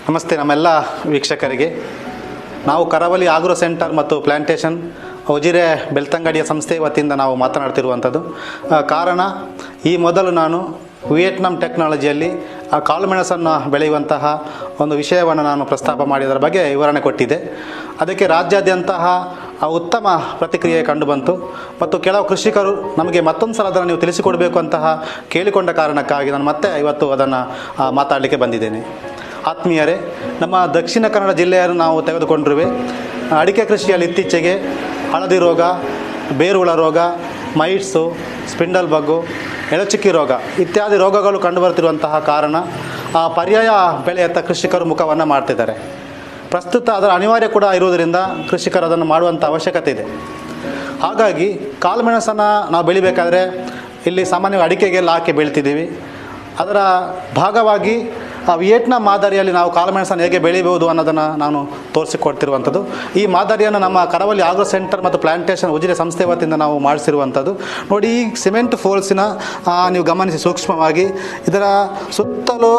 ನಮಸ್ತೆ ನಮ್ಮೆಲ್ಲ ವೀಕ್ಷಕರಿಗೆ. ನಾವು ಕರಾವಳಿ ಆಗ್ರೋ ಸೆಂಟರ್ ಮತ್ತು ಪ್ಲಾಂಟೇಶನ್ ಉಜಿರೆ ಬೆಳ್ತಂಗಡಿಯ ಸಂಸ್ಥೆ ವತಿಯಿಂದ ನಾವು ಮಾತನಾಡ್ತಿರುವಂಥದ್ದು. ಕಾರಣ, ಈ ಮೊದಲು ನಾನು ವಿಯೆಟ್ನಾಂ ಟೆಕ್ನಾಲಜಿಯಲ್ಲಿ ಕಾಳುಮೆಣಸನ್ನು ಬೆಳೆಯುವಂತಹ ಒಂದು ವಿಷಯವನ್ನು ನಾನು ಪ್ರಸ್ತಾಪ ಮಾಡಿದರ ಬಗ್ಗೆ ವಿವರಣೆ ಕೊಟ್ಟಿದ್ದೆ. ಅದಕ್ಕೆ ರಾಜ್ಯಾದ್ಯಂತಹ ಉತ್ತಮ ಪ್ರತಿಕ್ರಿಯೆ ಕಂಡುಬಂತು ಮತ್ತು ಕೆಲವು ಕೃಷಿಕರು ನಮಗೆ ಮತ್ತೊಂದು ಸಲ ಅದನ್ನು ನೀವು ತಿಳಿಸಿಕೊಡಬೇಕು ಅಂತಹ ಕೇಳಿಕೊಂಡ ಕಾರಣಕ್ಕಾಗಿ ನಾನು ಮತ್ತೆ ಇವತ್ತು ಅದನ್ನು ಮಾತಾಡಲಿಕ್ಕೆ ಬಂದಿದ್ದೇನೆ. ಆತ್ಮೀಯರೇ, ನಮ್ಮ ದಕ್ಷಿಣ ಕನ್ನಡ ಜಿಲ್ಲೆಯನ್ನು ನಾವು ತೆಗೆದುಕೊಂಡಿರುವೆ. ಅಡಿಕೆ ಕೃಷಿಯಲ್ಲಿ ಇತ್ತೀಚೆಗೆ ಹಳದಿ ರೋಗ, ಬೇರುಹುಳ ರೋಗ, ಮೈಟ್ಸು, ಸ್ಪಿಂಡಲ್ ಬಗ್ಗು, ಎಳಚುಕ್ಕಿ ರೋಗ ಇತ್ಯಾದಿ ರೋಗಗಳು ಕಂಡುಬರುತ್ತಿರುವಂತಹ ಕಾರಣ ಪರ್ಯಾಯ ಬೆಳೆಯತ್ತ ಕೃಷಿಕರು ಮುಖವನ್ನು ಮಾಡ್ತಿದ್ದಾರೆ. ಪ್ರಸ್ತುತ ಅದರ ಅನಿವಾರ್ಯ ಕೂಡ ಇರುವುದರಿಂದ ಕೃಷಿಕರು ಅದನ್ನು ಮಾಡುವಂಥ ಅವಶ್ಯಕತೆ ಇದೆ. ಹಾಗಾಗಿ ಕಾಳುಮೆಣಸನ್ನು ನಾವು ಬೆಳಿಬೇಕಾದ್ರೆ ಇಲ್ಲಿ ಸಾಮಾನ್ಯವಾಗಿ ಅಡಿಕೆಗೆಲ್ಲ ಹಾಕಿ ಬೆಳಿತಿದ್ದೀವಿ. ಅದರ ಭಾಗವಾಗಿ ವಿಯೆಟ್ನಾಂ ಮಾದರಿಯಲ್ಲಿ ನಾವು ಕಾಳುಮೆಣಸನ್ನು ಹೇಗೆ ಬೆಳಿಬೋದು ಅನ್ನೋದನ್ನು ನಾನು ತೋರಿಸಿಕೊಡ್ತಿರುವಂಥದ್ದು. ಈ ಮಾದರಿಯನ್ನು ನಮ್ಮ ಕರಾವಳಿ ಆಗ್ರೋ ಸೆಂಟರ್ ಮತ್ತು ಪ್ಲಾಂಟೇಶನ್ ಉಜಿರೆ ಸಂಸ್ಥೆ ವತಿಯಿಂದ ನಾವು ಮಾಡಿಸಿರುವಂಥದ್ದು. ನೋಡಿ, ಈ ಸಿಮೆಂಟ್ ಫೋಲ್ಸಿನ ನೀವು ಗಮನಿಸಿ ಸೂಕ್ಷ್ಮವಾಗಿ ಇದರ ಸುತ್ತಲೂ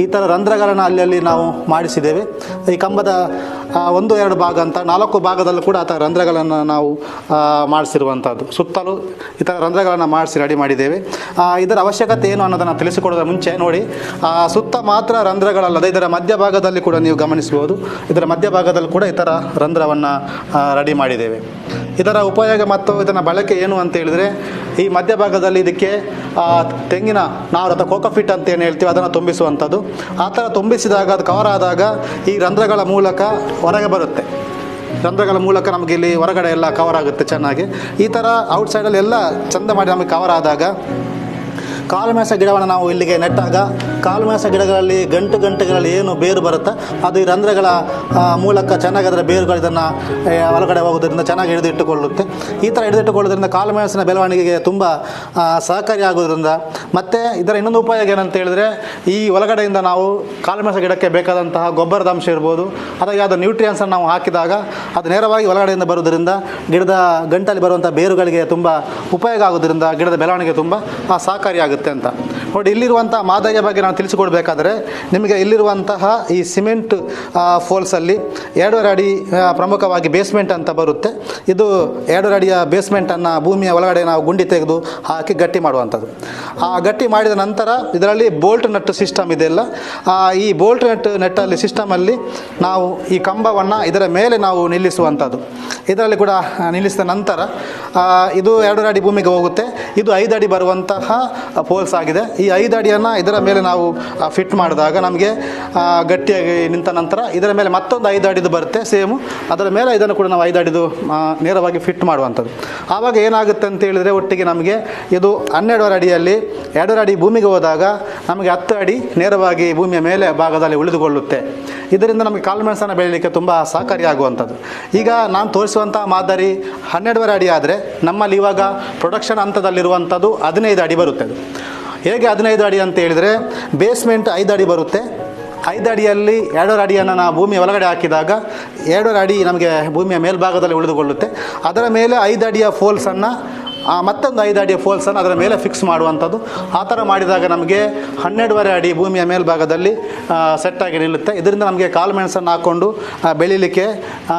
ಈ ಥರ ರಂಧ್ರಗಳನ್ನು ಅಲ್ಲಿ ನಾವು ಮಾಡಿಸಿದ್ದೇವೆ. ಈ ಕಂಬದ 1-2 ಭಾಗ ಅಂತ 4 ಭಾಗದಲ್ಲೂ ಕೂಡ ಆ ಥರ ರಂಧ್ರಗಳನ್ನು ನಾವು ಮಾಡಿಸಿರುವಂಥದ್ದು. ಸುತ್ತಲೂ ಈ ಥರ ರಂಧ್ರಗಳನ್ನು ಮಾಡಿಸಿ ರೆಡಿ ಮಾಡಿದ್ದೇವೆ. ಇದರ ಅವಶ್ಯಕತೆ ಏನು ಅನ್ನೋದನ್ನು ತಿಳಿಸಿಕೊಡೋದ್ರ ಮುಂಚೆ ನೋಡಿ, ಸುತ್ತ ಮಾತ್ರ ರಂಧ್ರಗಳಲ್ಲದೆ ಇದರ ಮಧ್ಯಭಾಗದಲ್ಲಿ ಕೂಡ ನೀವು ಗಮನಿಸ್ಬೋದು. ಇದರ ಮಧ್ಯಭಾಗದಲ್ಲಿ ಕೂಡ ಈ ಥರ ರಂಧ್ರವನ್ನು ರೆಡಿ ಮಾಡಿದ್ದೇವೆ. ಇದರ ಉಪಯೋಗ ಮತ್ತು ಇದರ ಬಳಕೆ ಏನು ಅಂತ ಹೇಳಿದರೆ, ಈ ಮಧ್ಯಭಾಗದಲ್ಲಿ ಇದಕ್ಕೆ ತೆಂಗಿನ ನಾರು ಅಥವಾ ಕೋಕೋಫಿಟ್ ಅಂತ ಏನು ಹೇಳ್ತೀವಿ ಅದನ್ನು ತುಂಬಿಸುವಂಥದ್ದು. ಆ ಥರ ತುಂಬಿಸಿದಾಗ ಅದು ಕವರ್ ಆದಾಗ ಈ ರಂಧ್ರಗಳ ಮೂಲಕ ಹೊರಗೆ ಬರುತ್ತೆ. ರಂಧ್ರಗಳ ಮೂಲಕ ನಮಗೆ ಇಲ್ಲಿ ಹೊರಗಡೆ ಎಲ್ಲ ಕವರ್ ಆಗುತ್ತೆ ಚೆನ್ನಾಗಿ. ಈ ಥರ ಔಟ್ಸೈಡಲ್ಲಿ ಎಲ್ಲ ಚೆಂದ ಮಾಡಿ ನಮಗೆ ಕವರ್ ಆದಾಗ ಕಾಳುಮೆಣಸ ಗಿಡವನ್ನು ನಾವು ಇಲ್ಲಿಗೆ ನೆಟ್ಟಾಗ ಕಾಳುಮೆಣಸ ಗಿಡಗಳಲ್ಲಿ ಗಂಟುಗಳಲ್ಲಿ ಏನು ಬೇರು ಬರುತ್ತೆ ಅದು ಈ ರಂಧ್ರಗಳ ಮೂಲಕ ಚೆನ್ನಾಗಿ ಅದರ ಬೇರುಗಳು ಇದನ್ನು ಒಳಗಡೆ ಹೋಗೋದ್ರಿಂದ ಚೆನ್ನಾಗಿ ಹಿಡಿದಿಟ್ಟುಕೊಳ್ಳುತ್ತೆ. ಈ ಥರ ಹಿಡಿದಿಟ್ಟುಕೊಳ್ಳೋದ್ರಿಂದ ಕಾಳುಮೆಣಸಿನ ಬೆಳವಣಿಗೆಗೆ ತುಂಬ ಸಹಕಾರಿಯಾಗೋದ್ರಿಂದ, ಮತ್ತು ಇದರ ಇನ್ನೊಂದು ಉಪಯೋಗ ಏನಂತ ಹೇಳಿದ್ರೆ, ಈ ಒಳಗಡೆಯಿಂದ ನಾವು ಕಾಳುಮೆಣಸ ಗಿಡಕ್ಕೆ ಬೇಕಾದಂತಹ ಗೊಬ್ಬರದ ಅಂಶ ಇರ್ಬೋದು ಅಥವಾ ಯಾವುದೋ ನ್ಯೂಟ್ರಿಯನ್ಸನ್ನು ನಾವು ಹಾಕಿದಾಗ ಅದು ನೇರವಾಗಿ ಒಳಗಡೆಯಿಂದ ಬರೋದರಿಂದ ಗಿಡದ ಗಂಟಲ್ಲಿ ಬರುವಂಥ ಬೇರುಗಳಿಗೆ ತುಂಬ ಉಪಯೋಗ ಆಗೋದ್ರಿಂದ ಗಿಡದ ಬೆಳವಣಿಗೆ ತುಂಬ ಸಹಕಾರಿಯಾಗುತ್ತೆ ಅಂತ. ನೋಡಿ, ಇಲ್ಲಿರುವಂಥ ಮಾದರಿಯ ಬಗ್ಗೆ ನಾನು ತಿಳಿಸಿಕೊಡ್ಬೇಕಾದ್ರೆ ನಿಮಗೆ ಇಲ್ಲಿರುವಂತಹ ಈ ಸಿಮೆಂಟ್ ಫೋಲ್ಸಲ್ಲಿ 2.5 ಅಡಿ ಪ್ರಮುಖವಾಗಿ ಬೇಸ್ಮೆಂಟ್ ಅಂತ ಬರುತ್ತೆ. ಇದು 2.5 ಅಡಿಯ ಬೇಸ್ಮೆಂಟನ್ನು ಭೂಮಿಯ ಒಳಗಡೆ ನಾವು ಗುಂಡಿ ತೆಗೆದು ಹಾಕಿ ಗಟ್ಟಿ ಮಾಡುವಂಥದ್ದು. ಆ ಗಟ್ಟಿ ಮಾಡಿದ ನಂತರ ಇದರಲ್ಲಿ ಬೋಲ್ಟ್ ನಟ್ ಸಿಸ್ಟಮ್ ಇದೆಲ್ಲ. ಈ ಬೋಲ್ಟ್ ನೆಟ್ಟಲ್ಲಿ ಸಿಸ್ಟಮಲ್ಲಿ ನಾವು ಈ ಕಂಬವನ್ನು ಇದರ ಮೇಲೆ ನಾವು ನಿಲ್ಲಿಸುವಂಥದ್ದು. ಇದರಲ್ಲಿ ಕೂಡ ನಿಲ್ಲಿಸಿದ ನಂತರ ಇದು 2.5 ಅಡಿ ಭೂಮಿಗೆ ಹೋಗುತ್ತೆ. ಇದು 5 ಅಡಿ ಬರುವಂತಹ ಫೋಲ್ಸ್ ಆಗಿದೆ. ಈ 5 ಅಡಿಯನ್ನು ಇದರ ಮೇಲೆ ನಾವು ಫಿಟ್ ಮಾಡಿದಾಗ ನಮಗೆ ಗಟ್ಟಿಯಾಗಿ ನಿಂತ ನಂತರ ಇದರ ಮೇಲೆ ಮತ್ತೊಂದು 5 ಅಡಿದು ಬರುತ್ತೆ ಸೇಮು. ಅದರ ಮೇಲೆ ಇದನ್ನು ಕೂಡ ನಾವು 5 ಅಡಿದು ನೇರವಾಗಿ ಫಿಟ್ ಮಾಡುವಂಥದ್ದು. ಆವಾಗ ಏನಾಗುತ್ತೆ ಅಂತ ಹೇಳಿದರೆ, ಒಟ್ಟಿಗೆ ನಮಗೆ ಇದು 12.5 ಅಡಿಯಲ್ಲಿ 2.5 ಅಡಿ ಭೂಮಿಗೆ ಹೋದಾಗ ನಮಗೆ 10 ಅಡಿ ನೇರವಾಗಿ ಭೂಮಿಯ ಮೇಲೆ ಭಾಗದಲ್ಲಿ ಉಳಿದುಕೊಳ್ಳುತ್ತೆ. ಇದರಿಂದ ನಮಗೆ ಕಾಳುಮೆಣಸನ್ನು ಬೆಳೀಲಿಕ್ಕೆ ತುಂಬ ಸಹಕಾರಿಯಾಗುವಂಥದ್ದು. ಈಗ ನಾನು ತೋರಿಸುವಂಥ ಮಾದರಿ 12.5 ಅಡಿ ಆದರೆ ನಮ್ಮಲ್ಲಿ ಇವಾಗ ಪ್ರೊಡಕ್ಷನ್ ಹಂತದಲ್ಲಿರುವಂಥದ್ದು 15 ಅಡಿ ಬರುತ್ತೆ. ಅದು ಹೇಗೆ 15 ಅಡಿ ಅಂತ ಹೇಳಿದರೆ, ಬೇಸ್ಮೆಂಟ್ 5 ಅಡಿ ಬರುತ್ತೆ. 5 ಅಡಿಯಲ್ಲಿ 2.5 ಅಡಿಯನ್ನು ನಾವು ಭೂಮಿಯ ಒಳಗಡೆ ಹಾಕಿದಾಗ 2.5 ಅಡಿ ನಮಗೆ ಭೂಮಿಯ ಮೇಲ್ಭಾಗದಲ್ಲಿ ಉಳಿದುಕೊಳ್ಳುತ್ತೆ. ಅದರ ಮೇಲೆ 5 ಅಡಿಯ ಫೋಲ್ಸನ್ನು ಮತ್ತೊಂದು 5 ಅಡಿಯ ಫೋಲ್ಸನ್ನು ಅದರ ಮೇಲೆ ಫಿಕ್ಸ್ ಮಾಡುವಂಥದ್ದು. ಆ ಥರ ಮಾಡಿದಾಗ ನಮಗೆ 12.5 ಅಡಿ ಭೂಮಿಯ ಮೇಲ್ಭಾಗದಲ್ಲಿ ಸೆಟ್ಟಾಗಿ ನಿಲ್ಲುತ್ತೆ. ಇದರಿಂದ ನಮಗೆ ಕಾಳುಮೆಣಸನ್ನು ಹಾಕ್ಕೊಂಡು ಬೆಳೀಲಿಕ್ಕೆ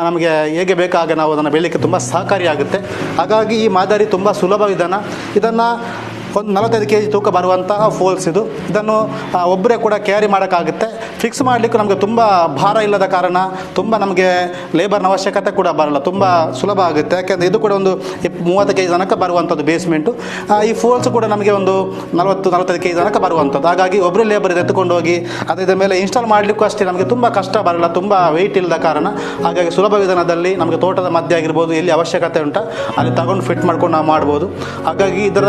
ನಮಗೆ ಹೇಗೆ ಬೇಕಾಗ ನಾವು ಅದನ್ನು ಬೆಳೀಲಿಕ್ಕೆ ತುಂಬ ಸಹಕಾರಿಯಾಗುತ್ತೆ. ಹಾಗಾಗಿ ಈ ಮಾದರಿ ತುಂಬ ಸುಲಭ ವಿಧಾನ. ಇದನ್ನು ಒಂದು 45 kg ತೂಕ ಬರುವಂತಹ ಫೋಲ್ಸ್ ಇದು. ಇದನ್ನು ಒಬ್ಬರೇ ಕೂಡ ಕ್ಯಾರಿ ಮಾಡೋಕ್ಕಾಗುತ್ತೆ. ಫಿಕ್ಸ್ ಮಾಡಲಿಕ್ಕೆ ನಮಗೆ ತುಂಬ ಭಾರ ಇಲ್ಲದ ಕಾರಣ ತುಂಬ ನಮಗೆ ಲೇಬರ್ನ ಅವಶ್ಯಕತೆ ಕೂಡ ಬರಲ್ಲ, ತುಂಬ ಸುಲಭ ಆಗುತ್ತೆ. ಯಾಕೆಂದರೆ ಇದು ಕೂಡ ಒಂದು 30 kg ತನಕ ಬರುವಂಥದ್ದು ಬೇಸ್ಮೆಂಟು. ಈ ಫೋಲ್ಸ್ ಕೂಡ ನಮಗೆ ಒಂದು 40-45 kg ತನಕ ಬರುವಂಥದ್ದು. ಹಾಗಾಗಿ ಒಬ್ಬರೇ ಲೇಬರ್ ಎತ್ಕೊಂಡು ಹೋಗಿ ಅದರ ಮೇಲೆ ಇನ್ಸ್ಟಾಲ್ ಮಾಡಲಿಕ್ಕೂ ಅಷ್ಟೇ ನಮಗೆ ತುಂಬ ಕಷ್ಟ ಬರಲ್ಲ, ತುಂಬ ವೆಯ್ಟ್ ಇಲ್ಲದ ಕಾರಣ. ಹಾಗಾಗಿ ಸುಲಭ ವಿಧಾನದಲ್ಲಿ ನಮಗೆ ತೋಟದ ಮಧ್ಯೆ ಆಗಿರ್ಬೋದು, ಎಲ್ಲಿ ಅವಶ್ಯಕತೆ ಉಂಟ ಅಲ್ಲಿ ತಗೊಂಡು ಫಿಟ್ ಮಾಡ್ಕೊಂಡು ನಾವು ಮಾಡ್ಬೋದು. ಹಾಗಾಗಿ ಇದರ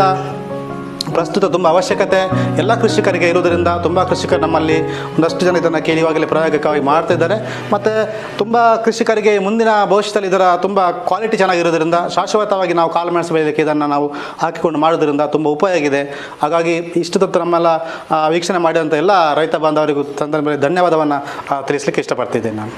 ಪ್ರಸ್ತುತ ತುಂಬ ಅವಶ್ಯಕತೆ ಎಲ್ಲ ಕೃಷಿಕರಿಗೆ ಇರುವುದರಿಂದ ತುಂಬ ಕೃಷಿಕರು ನಮ್ಮಲ್ಲಿ ಒಂದಷ್ಟು ಜನ ಇದನ್ನು ಕೇಳುವಾಗಲೇ ಪ್ರಾಯೋಗಿಕವಾಗಿ ಮಾಡ್ತಿದ್ದಾರೆ. ಮತ್ತು ತುಂಬ ಕೃಷಿಕರಿಗೆ ಮುಂದಿನ ಭವಿಷ್ಯದಲ್ಲಿ ಇದರ ತುಂಬ ಕ್ವಾಲಿಟಿ ಚೆನ್ನಾಗಿರೋದ್ರಿಂದ ಶಾಶ್ವತವಾಗಿ ನಾವು ಕಾಳುಮೆಣಸು ಬೆಳೆಯಲಿಕ್ಕೆ ಇದನ್ನು ನಾವು ಹಾಕಿಕೊಂಡು ಮಾಡೋದ್ರಿಂದ ತುಂಬ ಉಪಯೋಗ ಇದೆ. ಹಾಗಾಗಿ ಇಷ್ಟೊತ್ತು ನಮ್ಮೆಲ್ಲ ವೀಕ್ಷಣೆ ಮಾಡಿದಂಥ ಎಲ್ಲ ರೈತ ಬಾಂಧವರಿಗೂ ಧನ್ಯವಾದವನ್ನು ತಿಳಿಸಲಿಕ್ಕೆ ಇಷ್ಟಪಡ್ತಿದ್ದೇನೆ ನಾನು.